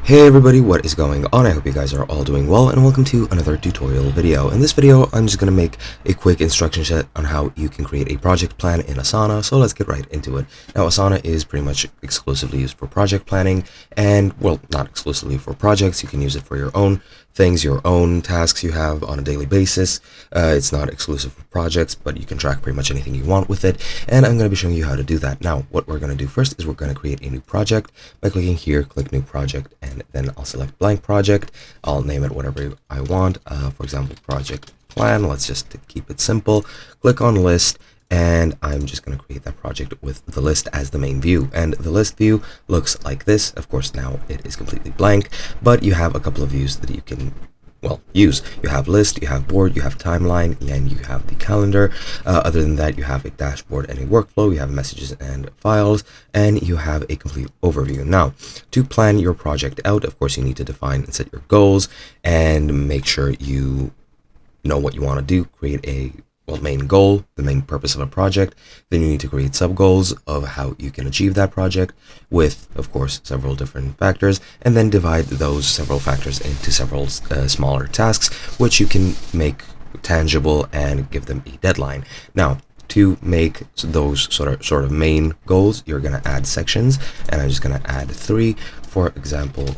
Hey everybody, what is going on? I hope you guys are all doing well, and welcome to another tutorial video. In this video, I'm just going to make a quick instruction set on how you can create a project plan in Asana, so let's get right into it. Now, Asana is pretty much exclusively used for project planning, and, well, not exclusively for projects. You can use it for your own things, your own tasks you have on a daily basis. It's not exclusive for projects, but you can track pretty much anything you want with it, and I'm going to be showing you how to do that. Now, what we're going to do first is we're going to create a new project by clicking here, click new project, and then I'll select blank project. I'll name it whatever I want. For example, project plan. Let's just keep it simple. Click on list, and I'm just going to create that project with the list as the main view. And the list view looks like this. Of course, now it is completely blank, but you have a couple of views that you can use. You have list, you have board, you have timeline, and you have the calendar. Other than that, you have a dashboard and a workflow, you have messages and files, and you have a complete overview. Now, to plan your project out, of course, you need to define and set your goals and make sure you know what you want to do. Create a main goal, the main purpose of a project. Then you need to create sub goals of how you can achieve that project with, of course, several different factors, and then divide those several factors into several smaller tasks, which you can make tangible and give them a deadline. Now, to make those sort of main goals, you're going to add sections, and I'm just going to add 3. For example,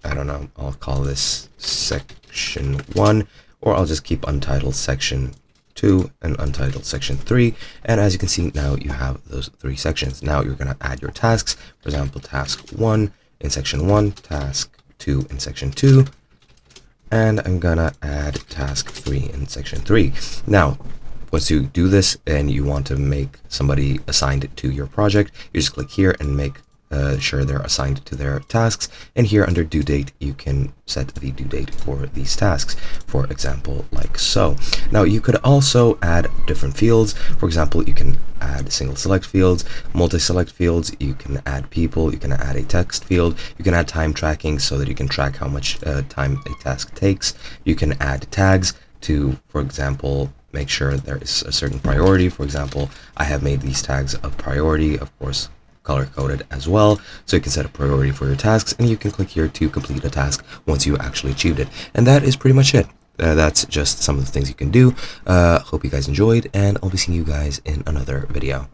I don't know, I'll call this section 1, or I'll just keep untitled section 2 and untitled section 3, and as you can see, now you have those 3 sections. Now you're going to add your tasks. For example, task 1 in section 1, task 2 in section 2, and I'm gonna add task 3 in section 3. Now, once you do this and you want to make somebody assigned to your project, you just click here and make sure they're assigned to their tasks, and here under due date you can set the due date for these tasks, for example, like so. Now, you could also add different fields. For example, you can add single select fields, multi-select fields, you can add people, you can add a text field, you can add time tracking so that you can track how much time a task takes. You can add tags to, for example, make sure there is a certain priority. For example, I have made these tags of priority, of course color coded as well, so you can set a priority for your tasks, and you can click here to complete a task once you actually achieved it. And that is pretty much it. That's just some of the things you can do. Hope you guys enjoyed, and I'll be seeing you guys in another video.